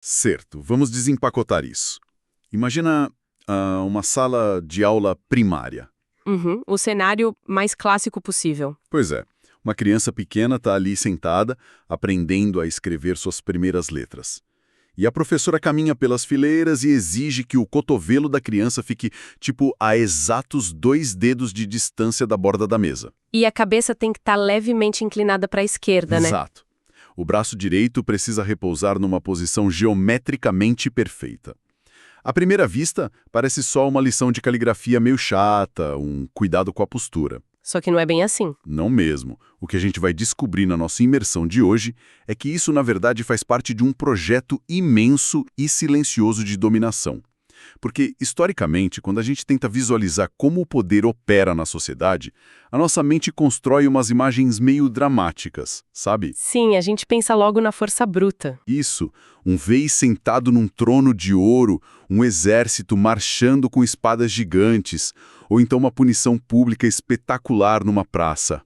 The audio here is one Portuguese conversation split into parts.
Certo, vamos desempacotar isso. Imagina uma sala de aula primária. Uhum, o cenário mais clássico possível. Pois é, uma criança pequena está ali sentada, aprendendo a escrever suas primeiras letras. E a professora caminha pelas fileiras e exige que o cotovelo da criança fique, tipo, a exatos 2 dedos de distância da borda da mesa. E a cabeça tem que estar levemente inclinada para a esquerda, né? Exato. O braço direito precisa repousar numa posição geometricamente perfeita. À primeira vista, parece só uma lição de caligrafia meio chata, um cuidado com a postura. Só que não é bem assim. Não mesmo. O que a gente vai descobrir na nossa imersão de hoje é que isso, na verdade, faz parte de um projeto imenso e silencioso de dominação. Porque, historicamente, quando a gente tenta visualizar como o poder opera na sociedade, a nossa mente constrói umas imagens meio dramáticas, sabe? Sim, a gente pensa logo na força bruta. Isso, um rei sentado num trono de ouro, um exército marchando com espadas gigantes, ou então uma punição pública espetacular numa praça.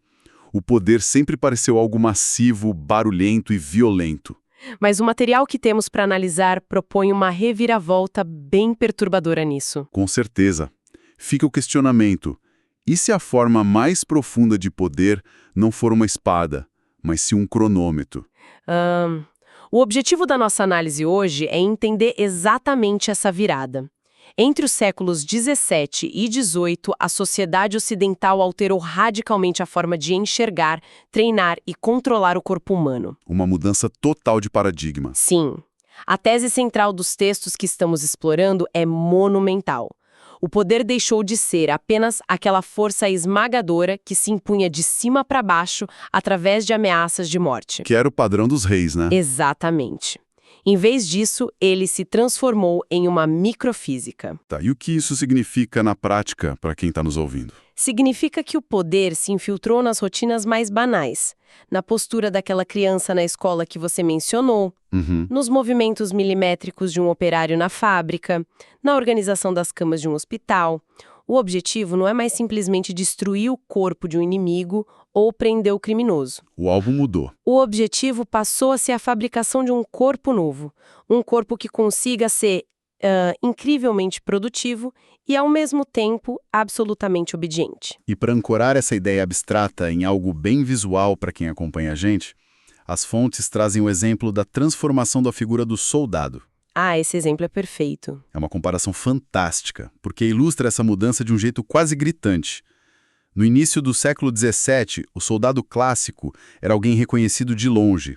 O poder sempre pareceu algo massivo, barulhento e violento. Mas o material que temos para analisar propõe uma reviravolta bem perturbadora nisso. Com certeza. Fica o questionamento: e se a forma mais profunda de poder não for uma espada, mas sim um cronômetro? O objetivo da nossa análise hoje é entender exatamente essa virada. Entre os séculos 17 e 18, a sociedade ocidental alterou radicalmente a forma de enxergar, treinar e controlar o corpo humano. Uma mudança total de paradigma. Sim, a tese central dos textos que estamos explorando é monumental. O poder deixou de ser apenas aquela força esmagadora que se impunha de cima para baixo através de ameaças de morte. Que era o padrão dos reis, né? Exatamente. Em vez disso, ele se transformou em uma microfísica. Tá, e o que isso significa na prática para quem está nos ouvindo? Significa que o poder se infiltrou nas rotinas mais banais, na postura daquela criança na escola que você mencionou, nos movimentos milimétricos de um operário na fábrica, na organização das camas de um hospital. O objetivo não é mais simplesmente destruir o corpo de um inimigo ou prender o criminoso. O alvo mudou. O objetivo passou a ser a fabricação de um corpo novo, um corpo que consiga ser incrivelmente produtivo e, ao mesmo tempo, absolutamente obediente. E para ancorar essa ideia abstrata em algo bem visual para quem acompanha a gente, as fontes trazem o exemplo da transformação da figura do soldado. Ah, esse exemplo é perfeito. É uma comparação fantástica, porque ilustra essa mudança de um jeito quase gritante. No início do século XVII, o soldado clássico era alguém reconhecido de longe,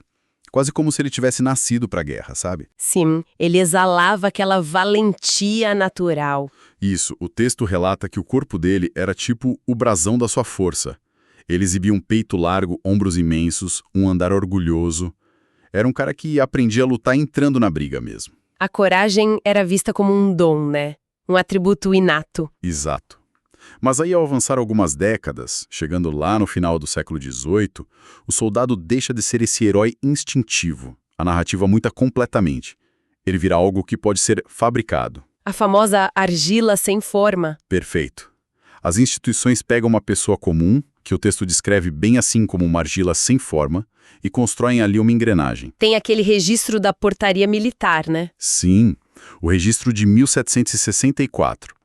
quase como se ele tivesse nascido para a guerra, sabe? Sim, ele exalava aquela valentia natural. Isso, o texto relata que o corpo dele era tipo o brasão da sua força. Ele exibia um peito largo, ombros imensos, um andar orgulhoso. Era um cara que aprendia a lutar entrando na briga mesmo. A coragem era vista como um dom, né? Um atributo inato. Exato. Mas aí, ao avançar algumas décadas, chegando lá no final do século XVIII, o soldado deixa de ser esse herói instintivo. A narrativa muda completamente. Ele vira algo que pode ser fabricado. A famosa argila sem forma. Perfeito. As instituições pegam uma pessoa comum, que o texto descreve bem assim como uma argila sem forma, e constroem ali uma engrenagem. Tem aquele registro da portaria militar, né? Sim, o registro de 1764.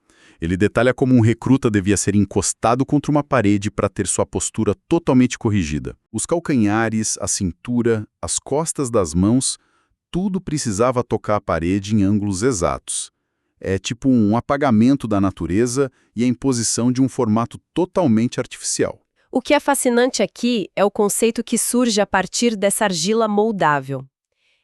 Ele detalha como um recruta devia ser encostado contra uma parede para ter sua postura totalmente corrigida. Os calcanhares, a cintura, as costas das mãos, tudo precisava tocar a parede em ângulos exatos. É tipo um apagamento da natureza e a imposição de um formato totalmente artificial. O que é fascinante aqui é o conceito que surge a partir dessa argila moldável.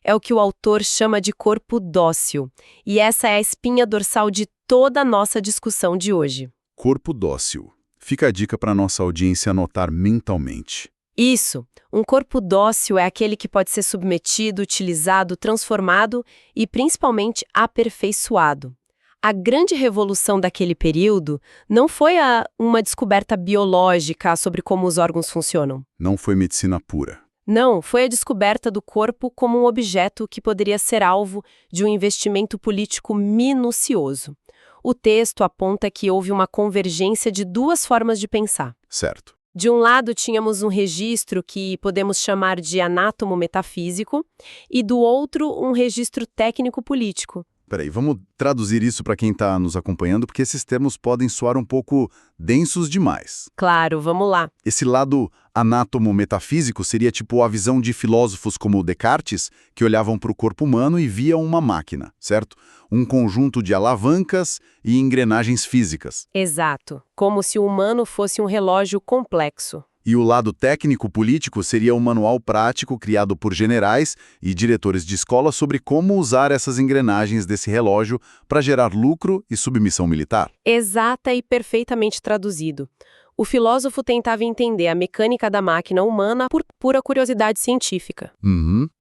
É o que o autor chama de corpo dócil, e essa é a espinha dorsal de toda a nossa discussão de hoje. Corpo dócil. Fica a dica para nossa audiência anotar mentalmente. Isso, um corpo dócil é aquele que pode ser submetido, utilizado, transformado e principalmente aperfeiçoado. A grande revolução daquele período não foi uma descoberta biológica sobre como os órgãos funcionam. Não foi medicina pura. Não, foi a descoberta do corpo como um objeto que poderia ser alvo de um investimento político minucioso. O texto aponta que houve uma convergência de duas formas de pensar. Certo. De um lado, tínhamos um registro que podemos chamar de anátomo metafísico, e do outro, um registro técnico-político. Peraí, vamos traduzir isso para quem está nos acompanhando, porque esses termos podem soar um pouco densos demais. Claro, vamos lá. Esse lado anátomo-metafísico seria tipo a visão de filósofos como Descartes, que olhavam para o corpo humano e viam uma máquina, certo? Um conjunto de alavancas e engrenagens físicas. Exato. Como se o humano fosse um relógio complexo. E o lado técnico-político seria um manual prático criado por generais e diretores de escola sobre como usar essas engrenagens desse relógio para gerar lucro e submissão militar. Exata e perfeitamente traduzido. O filósofo tentava entender a mecânica da máquina humana por pura curiosidade científica.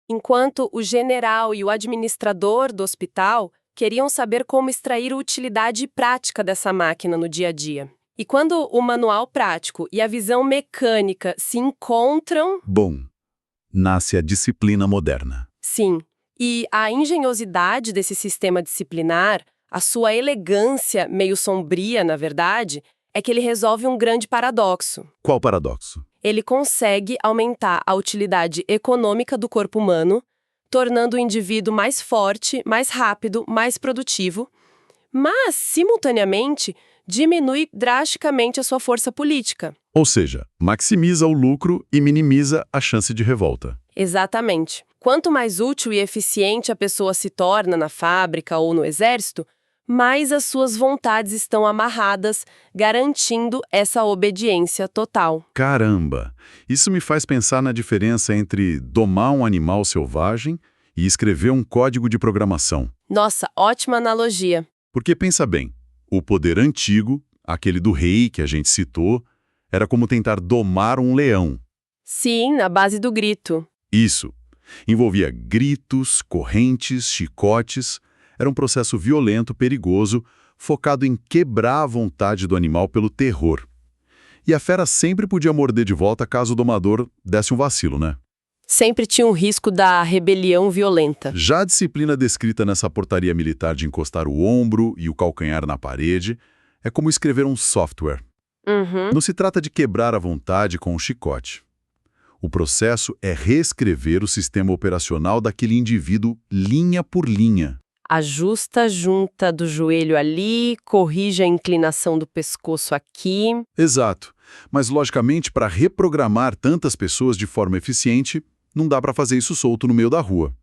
Enquanto o general e o administrador do hospital queriam saber como extrair utilidade prática dessa máquina no dia a dia. E quando o manual prático e a visão mecânica se encontram... Bom, nasce a disciplina moderna. Sim, e a engenhosidade desse sistema disciplinar, a sua elegância meio sombria, na verdade, é que ele resolve um grande paradoxo. Qual paradoxo? Ele consegue aumentar a utilidade econômica do corpo humano, tornando o indivíduo mais forte, mais rápido, mais produtivo, mas, simultaneamente, diminui drasticamente a sua força política. Ou seja, maximiza o lucro e minimiza a chance de revolta. Exatamente. Quanto mais útil e eficiente a pessoa se torna na fábrica ou no exército, mais as suas vontades estão amarradas, garantindo essa obediência total. Caramba! Isso me faz pensar na diferença entre domar um animal selvagem e escrever um código de programação. Nossa, ótima analogia. Porque pensa bem, o poder antigo, aquele do rei que a gente citou, era como tentar domar um leão. Sim, na base do grito. Isso. Envolvia gritos, correntes, chicotes. Era um processo violento, perigoso, focado em quebrar a vontade do animal pelo terror. E a fera sempre podia morder de volta caso o domador desse um vacilo, né? Sempre tinha um risco da rebelião violenta. Já a disciplina descrita nessa portaria militar de encostar o ombro e o calcanhar na parede é como escrever um software. Não se trata de quebrar a vontade com um chicote. O processo é reescrever o sistema operacional daquele indivíduo linha por linha. Ajusta a junta do joelho ali, corrige a inclinação do pescoço aqui. Exato. Mas, logicamente, para reprogramar tantas pessoas de forma eficiente, não dá para fazer isso solto no meio da rua.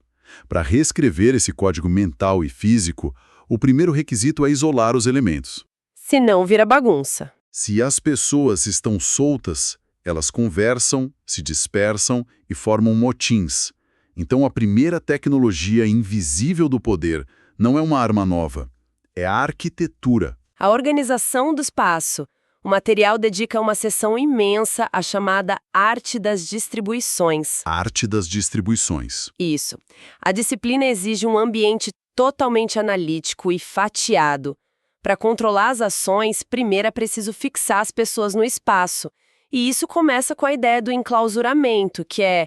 Para reescrever esse código mental e físico, o primeiro requisito é isolar os elementos. Senão vira bagunça. Se as pessoas estão soltas, elas conversam, se dispersam e formam motins. Então, a primeira tecnologia invisível do poder não é uma arma nova, é a arquitetura. A organização do espaço. O material dedica uma seção imensa à chamada arte das distribuições. Arte das distribuições. Isso. A disciplina exige um ambiente totalmente analítico e fatiado. Para controlar as ações, primeiro é preciso fixar as pessoas no espaço. E isso começa com a ideia do enclausuramento, que é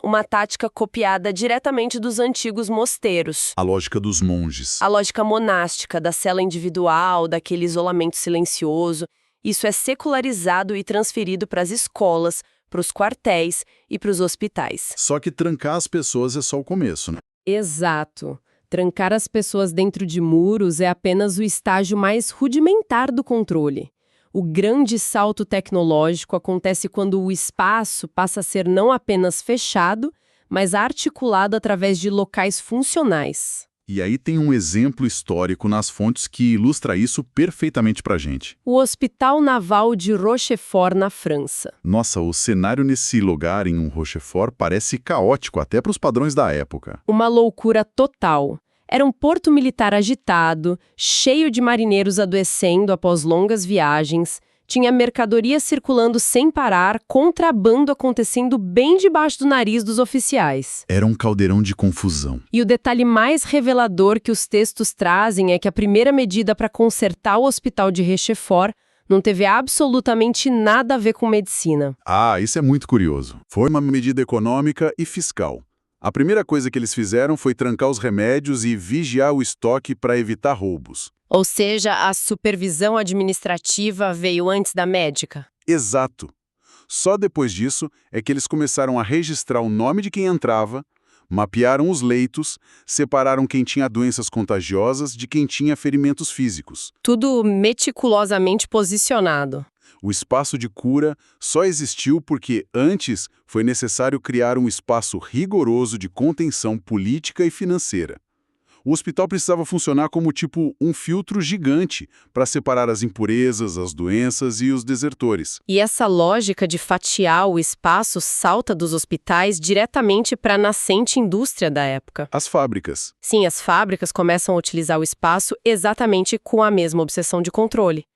uma tática copiada diretamente dos antigos mosteiros. A lógica dos monges. A lógica monástica, da cela individual, daquele isolamento silencioso. Isso é secularizado e transferido para as escolas, para os quartéis e para os hospitais. Só que trancar as pessoas é só o começo, né? Exato. Trancar as pessoas dentro de muros é apenas o estágio mais rudimentar do controle. O grande salto tecnológico acontece quando o espaço passa a ser não apenas fechado, mas articulado através de locais funcionais. E aí tem um exemplo histórico nas fontes que ilustra isso perfeitamente pra gente. O Hospital Naval de Rochefort, na França. Nossa, o cenário nesse lugar, em um Rochefort, parece caótico até para os padrões da época. Uma loucura total. Era um porto militar agitado, cheio de marinheiros adoecendo após longas viagens, tinha mercadoria circulando sem parar, contrabando acontecendo bem debaixo do nariz dos oficiais. Era um caldeirão de confusão. E o detalhe mais revelador que os textos trazem é que a primeira medida para consertar o hospital de Rochefort não teve absolutamente nada a ver com medicina. Ah, isso é muito curioso. Foi uma medida econômica e fiscal. A primeira coisa que eles fizeram foi trancar os remédios e vigiar o estoque para evitar roubos. Ou seja, a supervisão administrativa veio antes da médica. Exato. Só depois disso é que eles começaram a registrar o nome de quem entrava, mapearam os leitos, separaram quem tinha doenças contagiosas de quem tinha ferimentos físicos. Tudo meticulosamente posicionado. O espaço de cura só existiu porque, antes, foi necessário criar um espaço rigoroso de contenção política e financeira. O hospital precisava funcionar como um filtro gigante para separar as impurezas, as doenças e os desertores. E essa lógica de fatiar o espaço salta dos hospitais diretamente para a nascente indústria da época. As fábricas. Sim, as fábricas começam a utilizar o espaço exatamente com a mesma obsessão de controle.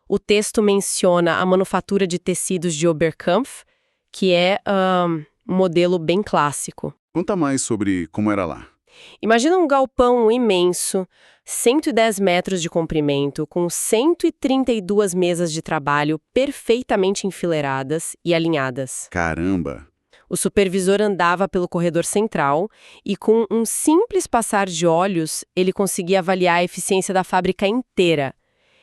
O texto menciona a manufatura de tecidos de Oberkampf, que é um modelo bem clássico. Conta mais sobre como era lá. Imagina um galpão imenso, 110 metros de comprimento, com 132 mesas de trabalho perfeitamente enfileiradas e alinhadas. Caramba! O supervisor andava pelo corredor central e, com um simples passar de olhos, ele conseguia avaliar a eficiência da fábrica inteira.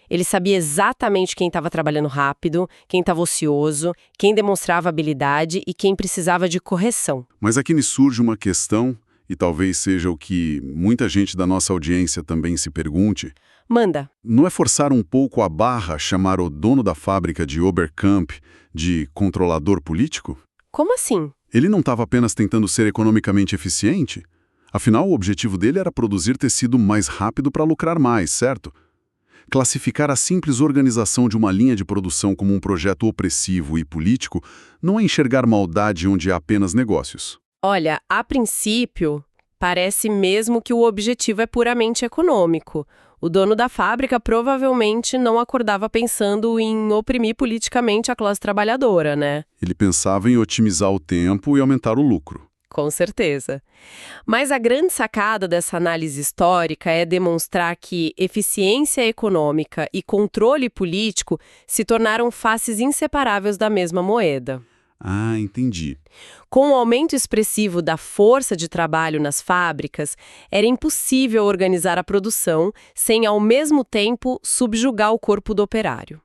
Ele sabia exatamente quem estava trabalhando rápido, quem estava ocioso, quem demonstrava habilidade e quem precisava de correção. Mas aqui me surge uma questão, e talvez seja o que muita gente da nossa audiência também se pergunte. Manda. Não é forçar um pouco a barra chamar o dono da fábrica de Oberkampf de controlador político? Como assim? Ele não estava apenas tentando ser economicamente eficiente? Afinal, o objetivo dele era produzir tecido mais rápido para lucrar mais, certo? Classificar a simples organização de uma linha de produção como um projeto opressivo e político não é enxergar maldade onde há apenas negócios. Olha, a princípio, parece mesmo que o objetivo é puramente econômico. O dono da fábrica provavelmente não acordava pensando em oprimir politicamente a classe trabalhadora, né? Ele pensava em otimizar o tempo e aumentar o lucro. Com certeza. Mas a grande sacada dessa análise histórica é demonstrar que eficiência econômica e controle político se tornaram faces inseparáveis da mesma moeda. Ah, entendi. Com o aumento expressivo da força de trabalho nas fábricas, era impossível organizar a produção sem, ao mesmo tempo, subjugar o corpo do operário.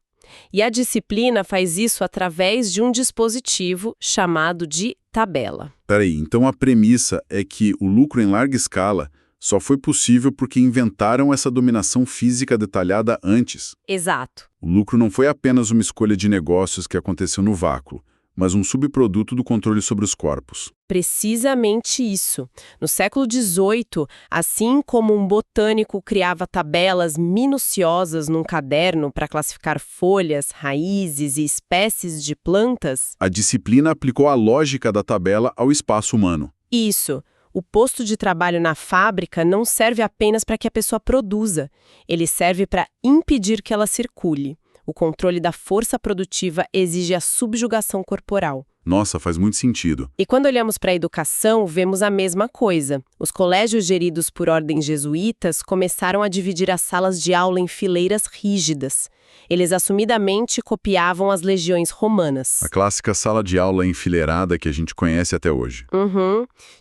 E a disciplina faz isso através de um dispositivo chamado de tabela. Peraí, então a premissa é que o lucro em larga escala só foi possível porque inventaram essa dominação física detalhada antes. Exato. O lucro não foi apenas uma escolha de negócios que aconteceu no vácuo, mas um subproduto do controle sobre os corpos. Precisamente isso. No século XVIII, assim como um botânico criava tabelas minuciosas num caderno para classificar folhas, raízes e espécies de plantas, a disciplina aplicou a lógica da tabela ao espaço humano. Isso. O posto de trabalho na fábrica não serve apenas para que a pessoa produza. Ele serve para impedir que ela circule. O controle da força produtiva exige a subjugação corporal. Nossa, faz muito sentido. E quando olhamos para a educação, vemos a mesma coisa. Os colégios geridos por ordens jesuítas começaram a dividir as salas de aula em fileiras rígidas. Eles assumidamente copiavam as legiões romanas. A clássica sala de aula enfileirada que a gente conhece até hoje.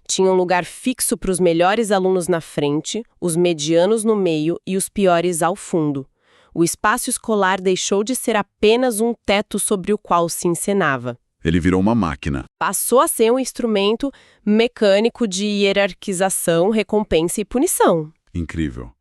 Tinha um lugar fixo para os melhores alunos na frente, os medianos no meio e os piores ao fundo. O espaço escolar deixou de ser apenas um teto sobre o qual se encenava. Ele virou uma máquina. Passou a ser um instrumento mecânico de hierarquização, recompensa e punição. Incrível.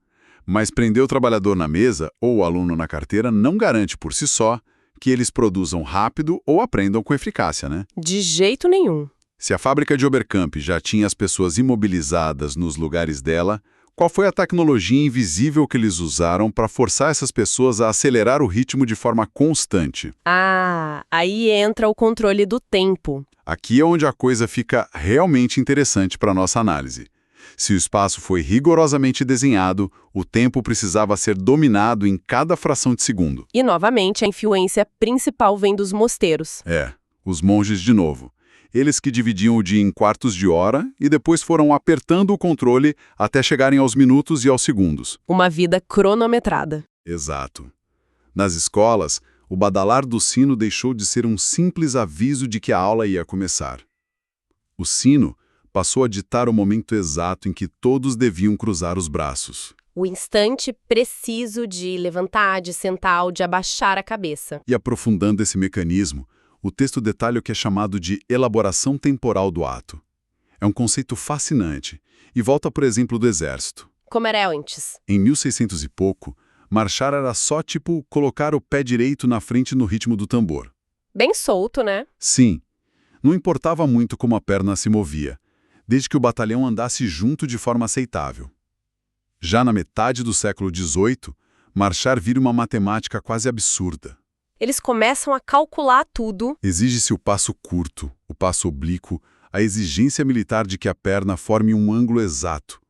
Mas prender o trabalhador na mesa ou o aluno na carteira não garante por si só que eles produzam rápido ou aprendam com eficácia, né? De jeito nenhum. Se a fábrica de Oberkampf já tinha as pessoas imobilizadas nos lugares dela, qual foi a tecnologia invisível que eles usaram para forçar essas pessoas a acelerar o ritmo de forma constante? Ah, aí entra o controle do tempo. Aqui é onde a coisa fica realmente interessante para a nossa análise. Se o espaço foi rigorosamente desenhado, o tempo precisava ser dominado em cada fração de segundo. E, novamente, a influência principal vem dos mosteiros. Os monges de novo. Eles que dividiam o dia em quartos de hora e depois foram apertando o controle até chegarem aos minutos e aos segundos. Uma vida cronometrada. Exato. Nas escolas, o badalar do sino deixou de ser um simples aviso de que a aula ia começar. O sino passou a ditar o momento exato em que todos deviam cruzar os braços. O instante preciso de levantar, de sentar ou de abaixar a cabeça. E aprofundando esse mecanismo, O texto detalha o que é chamado de elaboração temporal do ato. É um conceito fascinante e volta, por exemplo, do exército. Como era antes? Em 1600 e pouco, marchar era só tipo colocar o pé direito na frente no ritmo do tambor. Bem solto, né? Sim, não importava muito como a perna se movia, desde que o batalhão andasse junto de forma aceitável. Já na metade do século XVIII, marchar vira uma matemática quase absurda. Eles começam a calcular tudo. Exige-se o passo curto, o passo oblíquo, a exigência militar de que a perna forme um ângulo exato,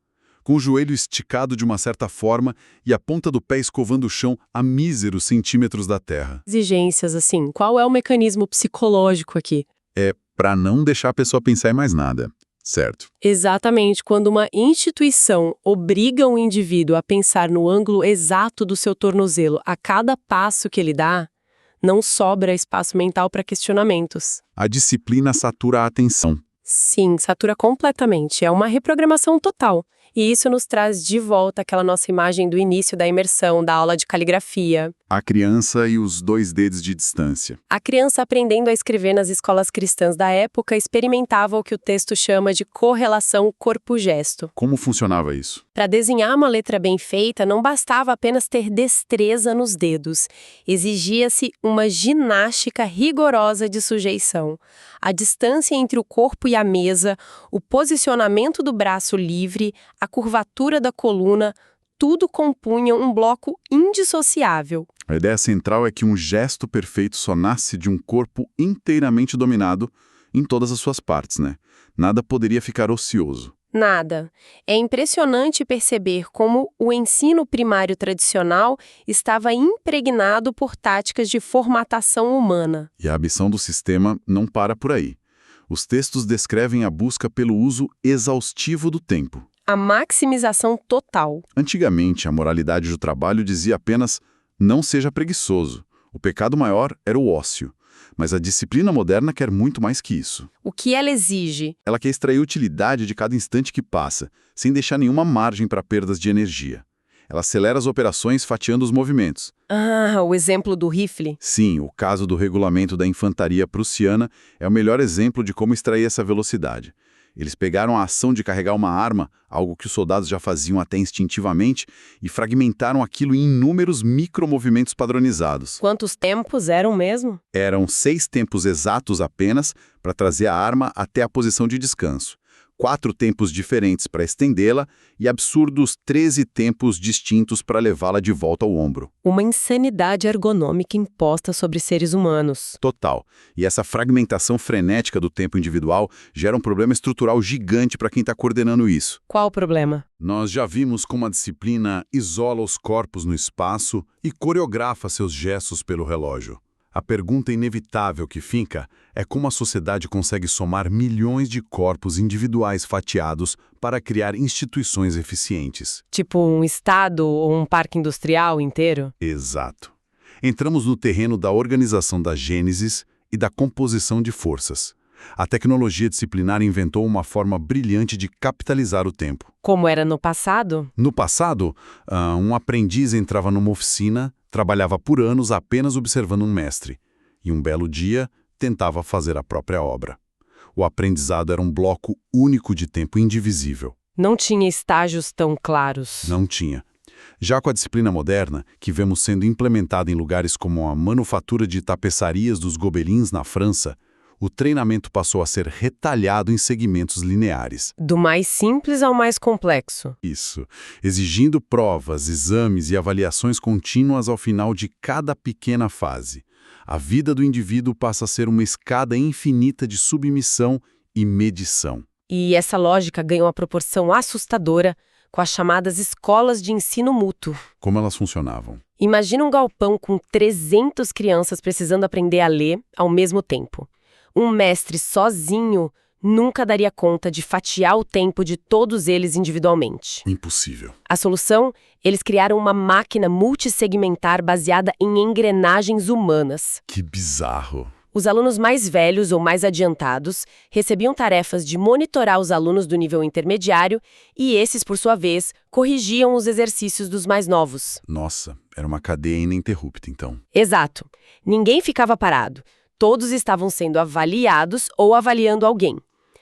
com o joelho esticado de uma certa forma e a ponta do pé escovando o chão a míseros centímetros da terra. Exigências, assim, qual é o mecanismo psicológico aqui? É para não deixar a pessoa pensar em mais nada, certo? Exatamente, quando uma instituição obriga um indivíduo a pensar no ângulo exato do seu tornozelo a cada passo que ele dá, não sobra espaço mental para questionamentos. A disciplina satura a atenção. Sim, satura completamente. É uma reprogramação total. E isso nos traz de volta aquela nossa imagem do início da imersão, da aula de caligrafia. A criança e os 2 dedos de distância. A criança aprendendo a escrever nas escolas cristãs da época experimentava o que o texto chama de correlação corpo-gesto. Como funcionava isso? Para desenhar uma letra bem feita, não bastava apenas ter destreza nos dedos. Exigia-se uma ginástica rigorosa de sujeição. A distância entre o corpo e a mesa, o posicionamento do braço livre, a curvatura da coluna, tudo compunha um bloco indissociável. A ideia central é que um gesto perfeito só nasce de um corpo inteiramente dominado em todas as suas partes, né? Nada poderia ficar ocioso. Nada. É impressionante perceber como o ensino primário tradicional estava impregnado por táticas de formatação humana. E a ambição do sistema não para por aí. Os textos descrevem a busca pelo uso exaustivo do tempo. A maximização total. Antigamente, a moralidade do trabalho dizia apenas não seja preguiçoso. O pecado maior era o ócio. Mas a disciplina moderna quer muito mais que isso. O que ela exige? Ela quer extrair utilidade de cada instante que passa, sem deixar nenhuma margem para perdas de energia. Ela acelera as operações fatiando os movimentos. Ah, o exemplo do rifle? Sim, o caso do regulamento da infantaria prussiana é o melhor exemplo de como extrair essa velocidade. Eles pegaram a ação de carregar uma arma, algo que os soldados já faziam até instintivamente, e fragmentaram aquilo em inúmeros micromovimentos padronizados. Quantos tempos eram mesmo? Eram 6 tempos exatos apenas para trazer a arma até a posição de descanso. 4 tempos diferentes para estendê-la e absurdos 13 tempos distintos para levá-la de volta ao ombro. Uma insanidade ergonômica imposta sobre seres humanos. Total. E essa fragmentação frenética do tempo individual gera um problema estrutural gigante para quem está coordenando isso. Qual o problema? Nós já vimos como a disciplina isola os corpos no espaço e coreografa seus gestos pelo relógio. A pergunta inevitável que fica é como a sociedade consegue somar milhões de corpos individuais fatiados para criar instituições eficientes. Tipo um estado ou um parque industrial inteiro? Exato. Entramos no terreno da organização da gênesis e da composição de forças. A tecnologia disciplinar inventou uma forma brilhante de capitalizar o tempo. Como era no passado? No passado, um aprendiz entrava numa oficina, trabalhava por anos apenas observando um mestre, e um belo dia tentava fazer a própria obra. O aprendizado era um bloco único de tempo indivisível. Não tinha estágios tão claros. Não tinha. Já com a disciplina moderna, que vemos sendo implementada em lugares como a manufatura de tapeçarias dos Gobelins na França, o treinamento passou a ser retalhado em segmentos lineares. Do mais simples ao mais complexo. Isso, exigindo provas, exames e avaliações contínuas ao final de cada pequena fase. A vida do indivíduo passa a ser uma escada infinita de submissão e medição. E essa lógica ganha uma proporção assustadora com as chamadas escolas de ensino mútuo. Como elas funcionavam? Imagina um galpão com 300 crianças precisando aprender a ler ao mesmo tempo. Um mestre sozinho nunca daria conta de fatiar o tempo de todos eles individualmente. Impossível. A solução? Eles criaram uma máquina multissegmentar baseada em engrenagens humanas. Que bizarro. Os alunos mais velhos ou mais adiantados recebiam tarefas de monitorar os alunos do nível intermediário e esses, por sua vez, corrigiam os exercícios dos mais novos. Nossa, era uma cadeia ininterrupta, então. Exato. Ninguém ficava parado. Todos estavam sendo avaliados ou avaliando alguém.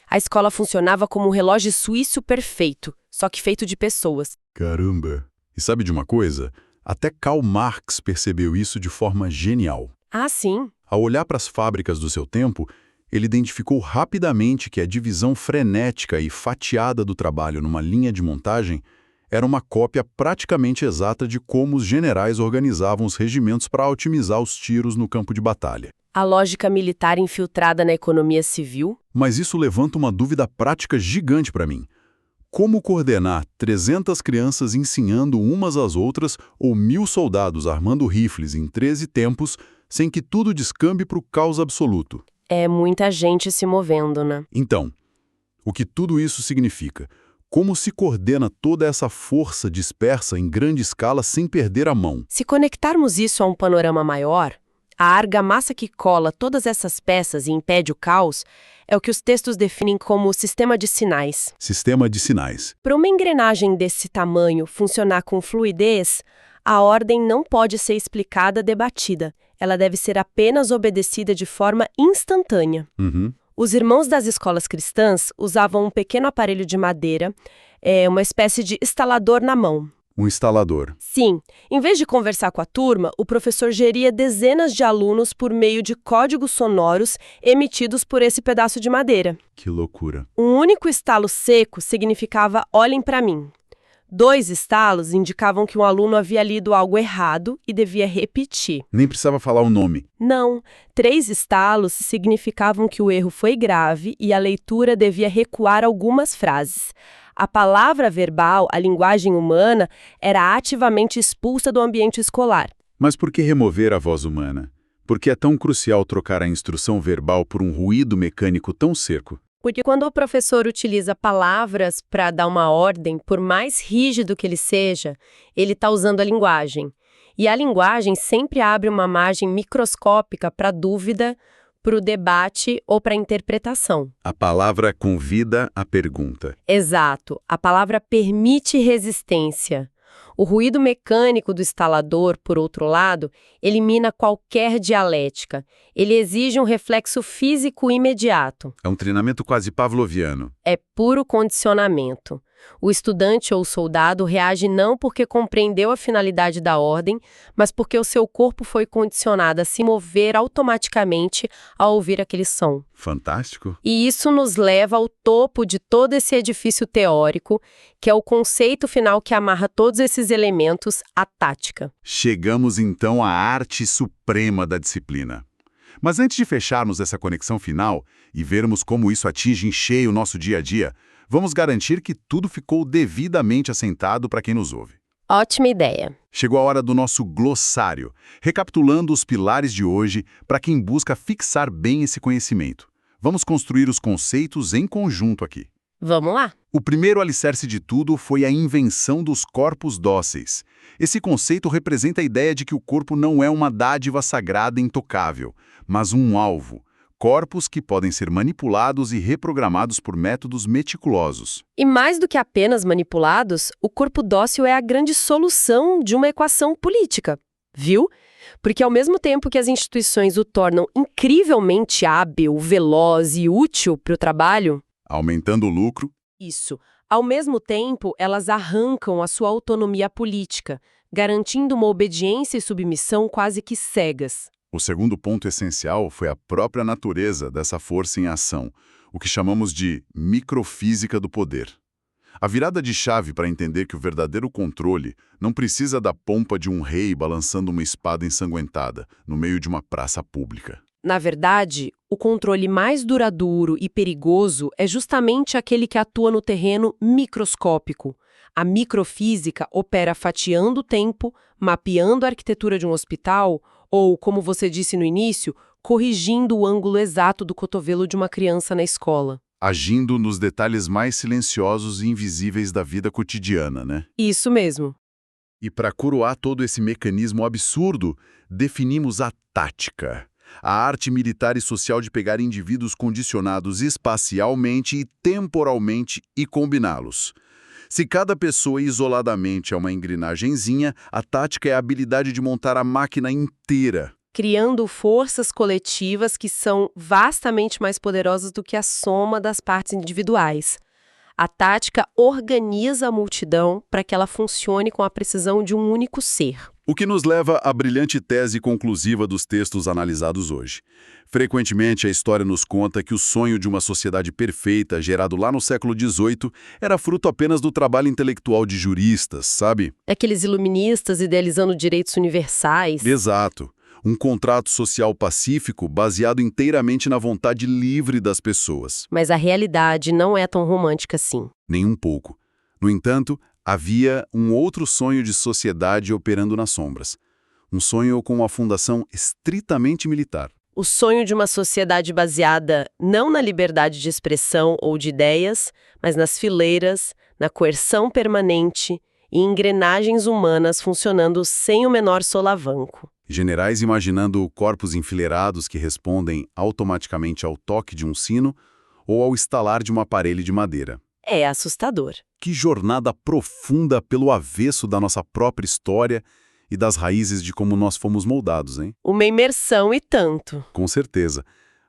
A escola funcionava como um relógio suíço perfeito, só que feito de pessoas. Caramba! E sabe de uma coisa? Até Karl Marx percebeu isso de forma genial. Ah, sim. Ao olhar para as fábricas do seu tempo, ele identificou rapidamente que a divisão frenética e fatiada do trabalho numa linha de montagem era uma cópia praticamente exata de como os generais organizavam os regimentos para otimizar os tiros no campo de batalha. A lógica militar infiltrada na economia civil? Mas isso levanta uma dúvida prática gigante para mim. Como coordenar 300 crianças ensinando umas às outras ou 1.000 soldados armando rifles em 13 tempos sem que tudo descambe para o caos absoluto? É muita gente se movendo, né? Então, o que tudo isso significa? Como se coordena toda essa força dispersa em grande escala sem perder a mão? Se conectarmos isso a um panorama maior, a argamassa que cola todas essas peças e impede o caos é o que os textos definem como sistema de sinais. Sistema de sinais. Para uma engrenagem desse tamanho funcionar com fluidez, a ordem não pode ser explicada, debatida. Ela deve ser apenas obedecida de forma instantânea. Os irmãos das escolas cristãs usavam um pequeno aparelho de madeira, uma espécie de instalador na mão. Um instalador. Sim, em vez de conversar com a turma, o professor geria dezenas de alunos por meio de códigos sonoros emitidos por esse pedaço de madeira. Que loucura. Um único estalo seco significava "olhem para mim". 2 estalos indicavam que um aluno havia lido algo errado e devia repetir. Nem precisava falar o nome. Não, 3 estalos significavam que o erro foi grave e a leitura devia recuar algumas frases. A palavra verbal, a linguagem humana, era ativamente expulsa do ambiente escolar. Mas por que remover a voz humana? Por que é tão crucial trocar a instrução verbal por um ruído mecânico tão seco? Porque quando o professor utiliza palavras para dar uma ordem, por mais rígido que ele seja, ele está usando a linguagem. E a linguagem sempre abre uma margem microscópica para a dúvida, para o debate ou para a interpretação. A palavra convida a pergunta. Exato. A palavra permite resistência. O ruído mecânico do instalador, por outro lado, elimina qualquer dialética. Ele exige um reflexo físico imediato. É um treinamento quase pavloviano. É puro condicionamento. O estudante ou o soldado reage não porque compreendeu a finalidade da ordem, mas porque o seu corpo foi condicionado a se mover automaticamente ao ouvir aquele som. Fantástico. E isso nos leva ao topo de todo esse edifício teórico, que é o conceito final que amarra todos esses elementos, a tática. Chegamos então à arte suprema da disciplina. Mas antes de fecharmos essa conexão final e vermos como isso atinge em cheio o nosso dia a dia, vamos garantir que tudo ficou devidamente assentado para quem nos ouve. Ótima ideia. Chegou a hora do nosso glossário, recapitulando os pilares de hoje para quem busca fixar bem esse conhecimento. Vamos construir os conceitos em conjunto aqui. Vamos lá. O primeiro alicerce de tudo foi a invenção dos corpos dóceis. Esse conceito representa a ideia de que o corpo não é uma dádiva sagrada e intocável, mas um alvo. Corpos que podem ser manipulados e reprogramados por métodos meticulosos. E mais do que apenas manipulados, o corpo dócil é a grande solução de uma equação política, viu? Porque ao mesmo tempo que as instituições o tornam incrivelmente hábil, veloz e útil para o trabalho, aumentando o lucro. Isso. Ao mesmo tempo, elas arrancam a sua autonomia política, garantindo uma obediência e submissão quase que cegas. O segundo ponto essencial foi a própria natureza dessa força em ação, o que chamamos de microfísica do poder. A virada de chave para entender que o verdadeiro controle não precisa da pompa de um rei balançando uma espada ensanguentada no meio de uma praça pública. Na verdade, o controle mais duradouro e perigoso é justamente aquele que atua no terreno microscópico. A microfísica opera fatiando o tempo, mapeando a arquitetura de um hospital ou, como você disse no início, corrigindo o ângulo exato do cotovelo de uma criança na escola. Agindo nos detalhes mais silenciosos e invisíveis da vida cotidiana, né? Isso mesmo. E para coroar todo esse mecanismo absurdo, definimos a tática. A arte militar e social de pegar indivíduos condicionados espacialmente e temporalmente e combiná-los. Se cada pessoa isoladamente é uma engrenagenzinha, a tática é a habilidade de montar a máquina inteira. criando forças coletivas que são vastamente mais poderosas do que a soma das partes individuais. A tática organiza a multidão para que ela funcione com a precisão de um único ser. O que nos leva à brilhante tese conclusiva dos textos analisados hoje. Frequentemente, a história nos conta que o sonho de uma sociedade perfeita, gerado lá no século XVIII, era fruto apenas do trabalho intelectual de juristas, sabe? Aqueles iluministas idealizando direitos universais. Exato. Um contrato social pacífico baseado inteiramente na vontade livre das pessoas. Mas a realidade não é tão romântica assim. Nem um pouco. No entanto, havia um outro sonho de sociedade operando nas sombras. Um sonho com uma fundação estritamente militar. O sonho de uma sociedade baseada não na liberdade de expressão ou de ideias, mas nas fileiras, na coerção permanente e engrenagens humanas funcionando sem o menor solavanco. Generais imaginando corpos enfileirados que respondem automaticamente ao toque de um sino ou ao estalar de um aparelho de madeira. É assustador. Que jornada profunda pelo avesso da nossa própria história e das raízes de como nós fomos moldados, hein? Uma imersão e tanto. Com certeza.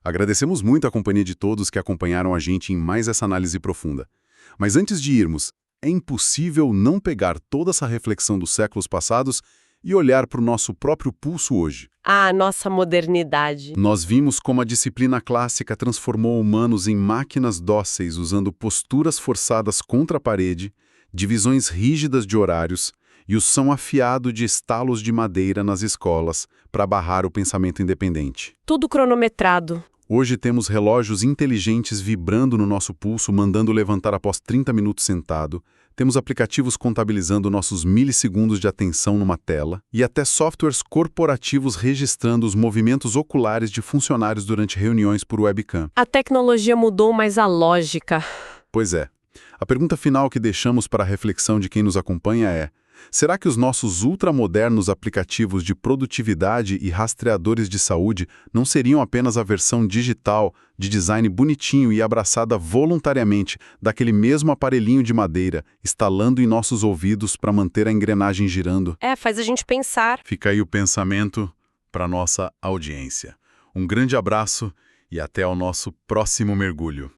Agradecemos muito a companhia de todos que acompanharam a gente em mais essa análise profunda. Mas antes de irmos, é impossível não pegar toda essa reflexão dos séculos passados e olhar para o nosso próprio pulso hoje. Ah, nossa modernidade. Nós vimos como a disciplina clássica transformou humanos em máquinas dóceis usando posturas forçadas contra a parede, divisões rígidas de horários e o som afiado de estalos de madeira nas escolas para barrar o pensamento independente. Tudo cronometrado. Hoje temos relógios inteligentes vibrando no nosso pulso, mandando levantar após 30 minutos sentado. Temos aplicativos contabilizando nossos milissegundos de atenção numa tela e até softwares corporativos registrando os movimentos oculares de funcionários durante reuniões por webcam. A tecnologia mudou, mas a lógica. Pois é. A pergunta final que deixamos para a reflexão de quem nos acompanha é: será que os nossos ultramodernos aplicativos de produtividade e rastreadores de saúde não seriam apenas a versão digital, de design bonitinho e abraçada voluntariamente daquele mesmo aparelhinho de madeira, instalando em nossos ouvidos para manter a engrenagem girando? Faz a gente pensar. Fica aí o pensamento para nossa audiência. Um grande abraço e até ao nosso próximo mergulho.